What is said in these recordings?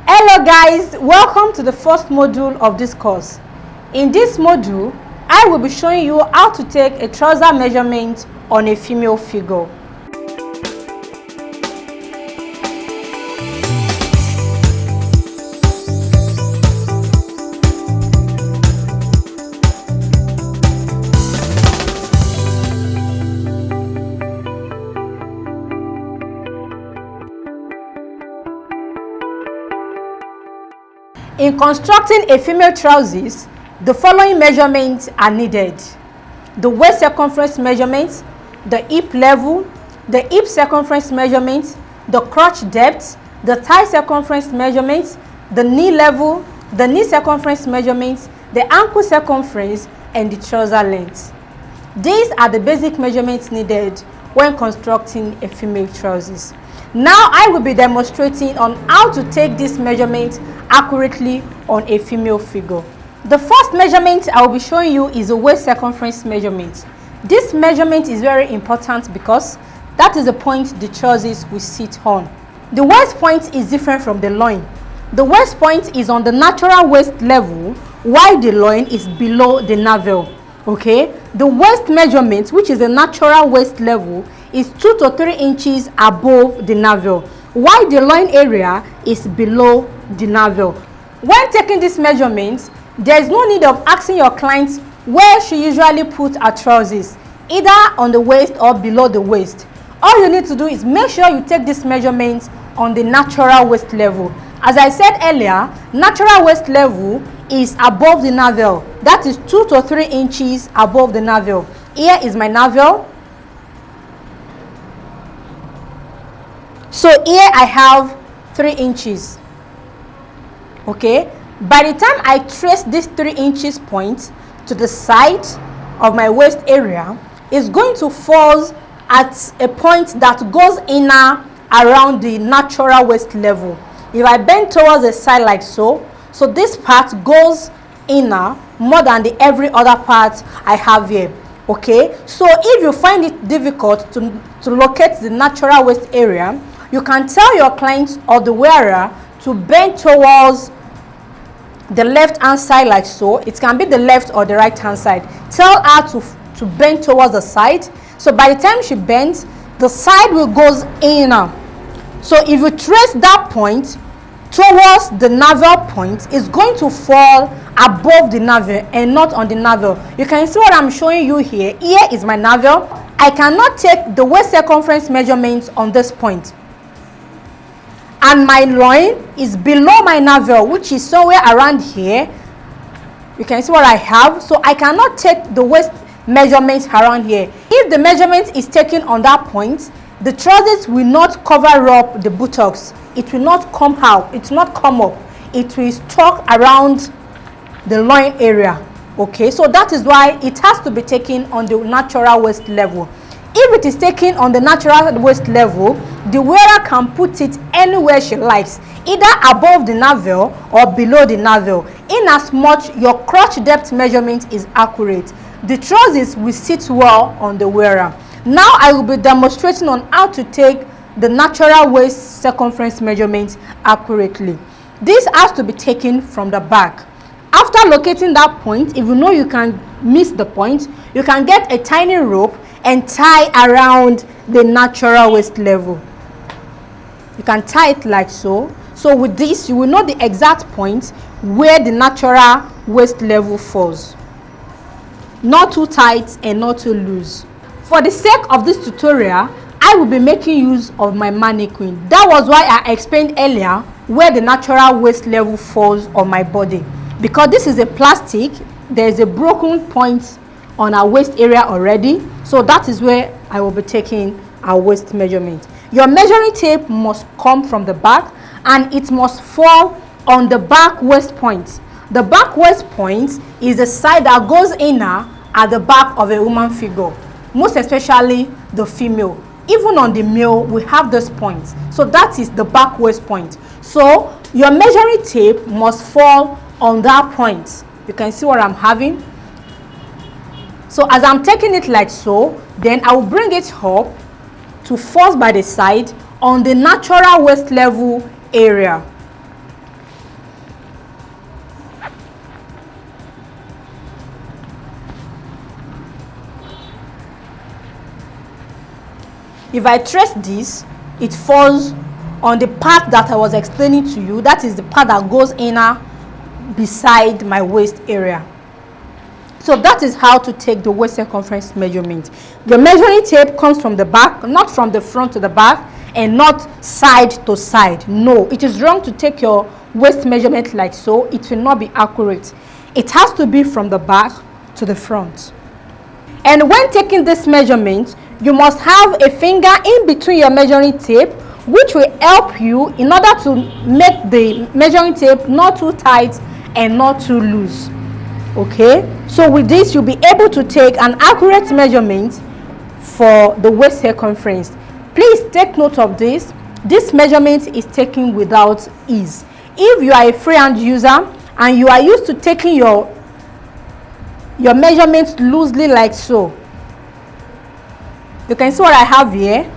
Hello guys, welcome to the first module of this course. In this module, I will be showing you how to take a trouser measurement on a female figure. In constructing a female trousers, the following measurements are needed: the waist circumference measurement, the hip level, the hip circumference measurement, the crotch depth, the thigh circumference measurement, the knee level, the knee circumference measurement, the ankle circumference, and the trouser length. These are the basic measurements needed when constructing a female trousers. Now I will be demonstrating on how to take this measurement accurately on a female figure. The first measurement I will be showing you is a waist circumference measurement. This measurement is very important because that is the point the trousers will sit on. The waist point is different from the loin. The waist point is on the natural waist level while the loin is below the navel. Okay, the waist measurement, which is the natural waist level, is 2 to 3 inches above the navel, while the loin area is below the navel. When taking this measurement, there is no need of asking your client where she usually puts her trousers, either on the waist or below the waist. All you need to do is make sure you take this measurement on the natural waist level. As I said earlier, natural waist level is above the navel. That is 2 to 3 inches above the navel. Here is my navel. So here I have 3 inches. Okay, by the time I trace this 3 inches point to the side of my waist area, it's going to fall at a point that goes inner around the natural waist level. If I bend towards the side like so, so this part goes inner more than the every other part I have here. Okay, so if you find it difficult to locate the natural waist area, you can tell your client or the wearer to bend towards the left hand side like so. It can be the left or the right hand side. Tell her to bend towards the side. So by the time she bends, the side will go inner. So if you trace that point towards the navel point, it's going to fall above the navel and not on the navel. You can see what I'm showing you here. Here is my navel. I cannot take the waist circumference measurements on this point, and my loin is below my navel, which is somewhere around here. You can see what I have. So I cannot take the waist measurements around here. If the measurement is taken on that point, the trousers will not cover up the buttocks. It will not come out. It will not come up. It will stuck around the loin area. Okay, so that is why it has to be taken on the natural waist level. If it is taken on the natural waist level, the wearer can put it anywhere she likes, either above the navel or below the navel, in as much your crotch depth measurement is accurate. The trousers will sit well on the wearer. Now I will be demonstrating on how to take the natural waist circumference measurement accurately. This has to be taken from the back. After locating that point, if you know you can miss the point, you can get a tiny rope and tie around the natural waist level. You can tie it like so. So with this, you will know the exact point where the natural waist level falls. Not too tight and not too loose. For the sake of this tutorial, I will be making use of my mannequin. That was why I explained earlier where the natural waist level falls on my body. Because this is a plastic, there is a broken point on our waist area already. So that is where I will be taking our waist measurement. Your measuring tape must come from the back and it must fall on the back waist point. The back waist point is the side that goes inner at the back of a woman figure, most especially the female. Even on the male, we have this point. So that is the back waist point. So your measuring tape must fall on that point. You can see what I'm having. So as I'm taking it like so, then I will bring it up to force by the side on the natural waist level area. If I trace this, it falls on the part that I was explaining to you. That is the part that goes inner beside my waist area. So that is how to take the waist circumference measurement. The measuring tape comes from the back, not from the front to the back, and not side to side. No, it is wrong to take your waist measurement like so. It will not be accurate. It has to be from the back to the front. And when taking this measurement, you must have a finger in between your measuring tape, which will help you in order to make the measuring tape not too tight and not too loose. Okay, so with this you'll be able to take an accurate measurement for the waist circumference. Please take note of this. This measurement is taken without ease. If you are a freehand user and you are used to taking your measurements loosely like so, you can see what I have here.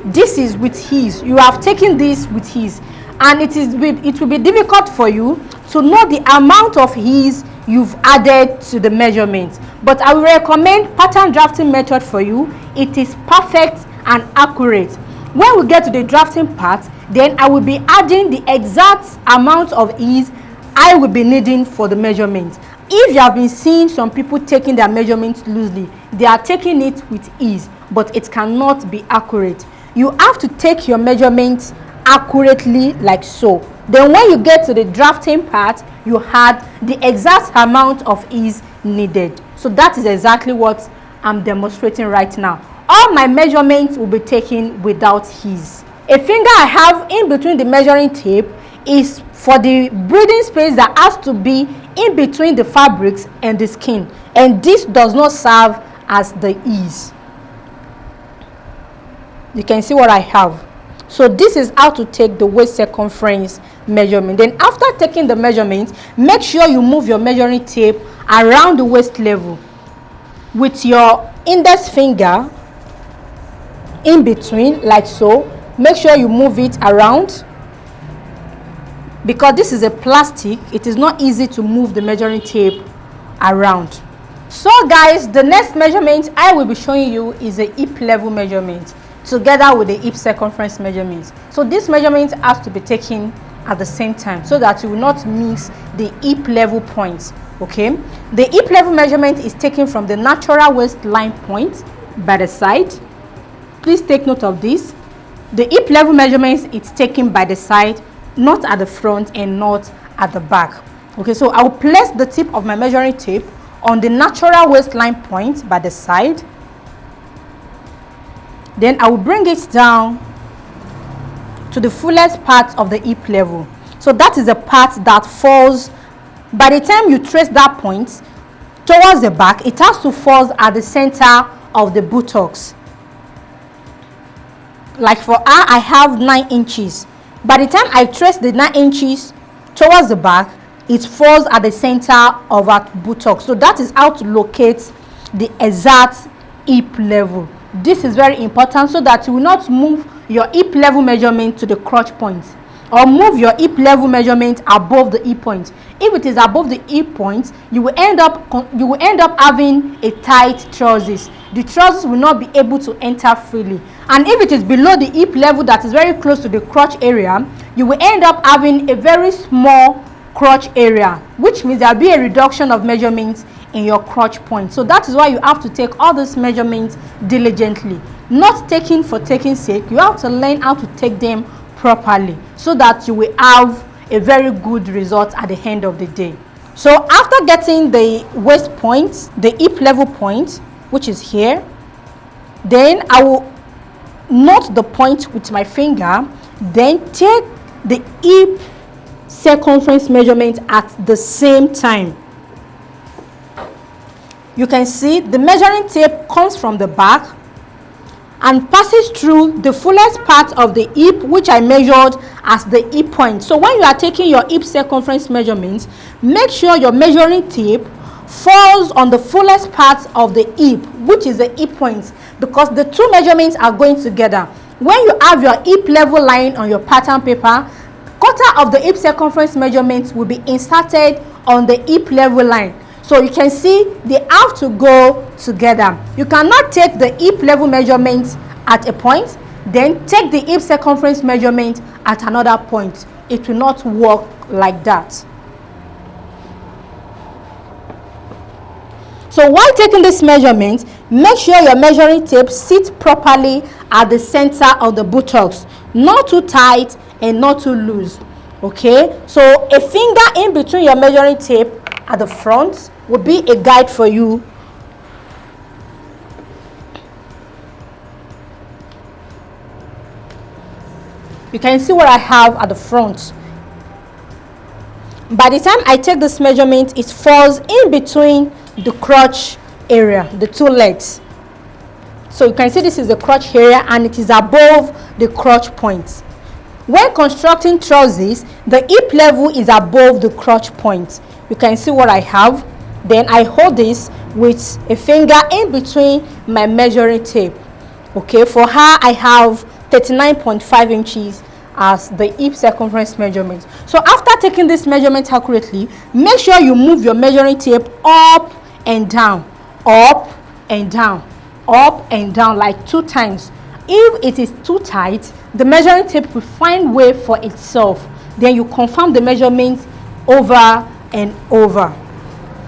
This is with ease. You have taken this with ease, and it will be difficult for you to know the amount of ease you've added to the measurement. But I will recommend pattern drafting method for you. It is perfect and accurate. When we get to the drafting part, then I will be adding the exact amount of ease I will be needing for the measurement. If you have been seeing some people taking their measurements loosely, they are taking it with ease, but it cannot be accurate. You have to take your measurements accurately like so. Then when you get to the drafting part, you had the exact amount of ease needed. So that is exactly what I'm demonstrating right now. All my measurements will be taken without ease. A finger I have in between the measuring tape is for the breathing space that has to be in between the fabrics and the skin, and this does not serve as the ease. You can see what I have. So this is how to take the waist circumference measurement. Then after taking the measurement, make sure you move your measuring tape around the waist level with your index finger in between like so. Make sure you move it around, because this is a plastic. It is not easy to move the measuring tape around. So guys, the next measurement I will be showing you is a hip level measurement together with the hip circumference measurements. So this measurement has to be taken at the same time so that you will not miss the hip level points. Okay, the hip level measurement is taken from the natural waistline point by the side. Please take note of this. The hip level measurement is taken by the side, not at the front and not at the back. Okay, so I will place the tip of my measuring tape on the natural waistline point by the side. Then I will bring it down to the fullest part of the hip level. So that is the part that falls, by the time you trace that point towards the back, it has to fall at the center of the buttocks. Like for her, I have 9 inches. By the time I trace the 9 inches towards the back, it falls at the center of our buttocks. So that is how to locate the exact hip level. This is very important so that you will not move your hip level measurement to the crotch point, or move your hip level measurement above the hip point. If it is above the hip point, you will end up having a tight trousers. The trousers will not be able to enter freely. And if it is below the hip level that is very close to the crotch area, you will end up having a very small crotch area, which means there will be a reduction of measurements in your crotch point. So that is why you have to take all these measurements diligently, not taking for taking sake. You have to learn how to take them properly so that you will have a very good result at the end of the day. So after getting the waist point, the hip level point, which is here, then I will note the point with my finger, then take the hip circumference measurement at the same time. You can see the measuring tape comes from the back and passes through the fullest part of the hip, which I measured as the hip point. So when you are taking your hip circumference measurements, make sure your measuring tape falls on the fullest part of the hip, which is the hip point, because the two measurements are going together. When you have your hip level line on your pattern paper, quarter of the hip circumference measurements will be inserted on the hip level line. So you can see they have to go together. You cannot take the hip level measurements at a point, then take the hip circumference measurement at another point. It will not work like that. So while taking this measurement, make sure your measuring tape sits properly at the center of the buttocks, not too tight and not too loose. Okay, so a finger in between your measuring tape at the front will be a guide for you. You can see what I have at the front. By the time I take this measurement, it falls in between the crotch area, the two legs. So you can see this is the crotch area and it is above the crotch point. When constructing trousers, the hip level is above the crotch point. You can see what I have. Then I hold this with a finger in between my measuring tape. Okay, for her I have 39.5 inches as the hip circumference measurement. So after taking this measurement accurately, make sure you move your measuring tape up and down, up and down, up and down, like 2 times. If it is too tight, the measuring tape will find way for itself. Then you confirm the measurement over and over.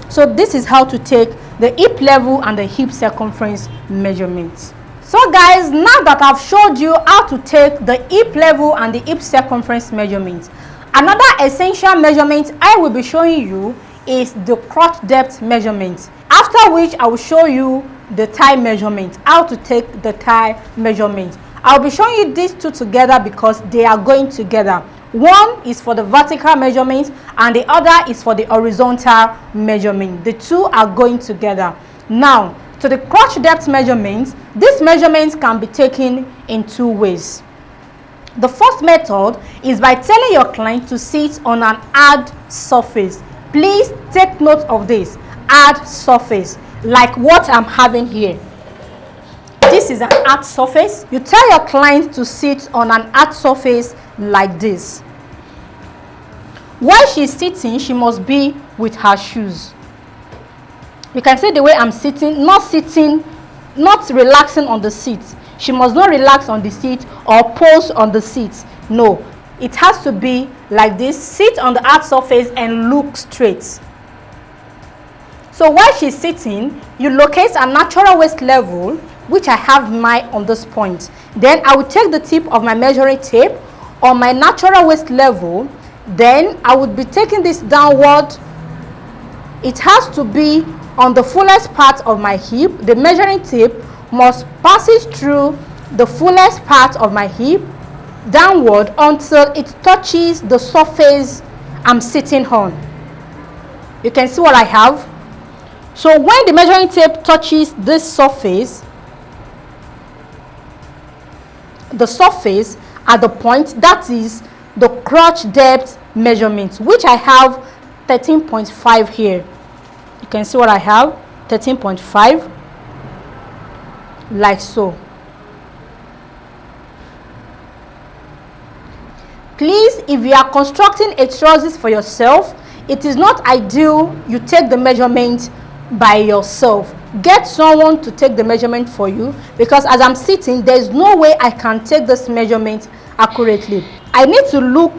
So this is how to take the hip level and the hip circumference measurements. So guys, now that I've showed you how to take the hip level and the hip circumference measurements, another essential measurement I will be showing you is the crotch depth measurement. After which I will show you the thigh measurement, how to take the thigh measurement. I'll be showing you these two together because they are going together. One is for the vertical measurement and the other is for the horizontal measurement. The two are going together. Now, to the crotch depth measurements, these measurements can be taken in 2 ways. The first method is by telling your client to sit on an hard surface. Please take note of this, hard surface, like what I'm having here. This is an hard surface. You tell your client to sit on an hard surface like this. While she's sitting, she must be with her shoes. You can see the way I'm sitting, not relaxing on the seat. She must not relax on the seat or pose on the seat. No, it has to be like this. Sit on the hard surface and look straight. So while she's sitting, you locate a natural waist level, which I have mine on this point. Then I will take the tip of my measuring tape on my natural waist level. Then I would be taking this downward. It has to be on the fullest part of my hip. The measuring tape must pass through the fullest part of my hip downward until it touches the surface I'm sitting on. You can see what I have. So when the measuring tape touches this surface, the surface at the point, that is the crotch depth measurement, which I have 13.5 here. You can see what I have, 13.5, like so. Please, if you are constructing a trousers for yourself, it is not ideal you take the measurement by yourself. Get someone to take the measurement for you, because as I'm sitting, there is no way I can take this measurement accurately. I need to look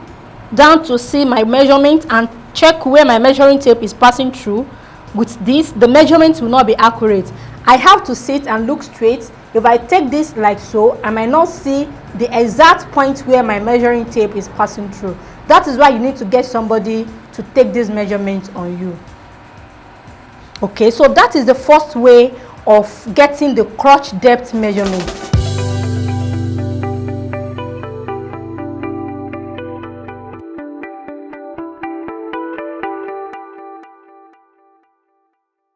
down to see my measurement and check where my measuring tape is passing through. With this, the measurement will not be accurate. I have to sit and look straight. If I take this like so, I might not see the exact point where my measuring tape is passing through. That is why you need to get somebody to take this measurement on you. Okay, so that is the first way of getting the crotch depth measurement.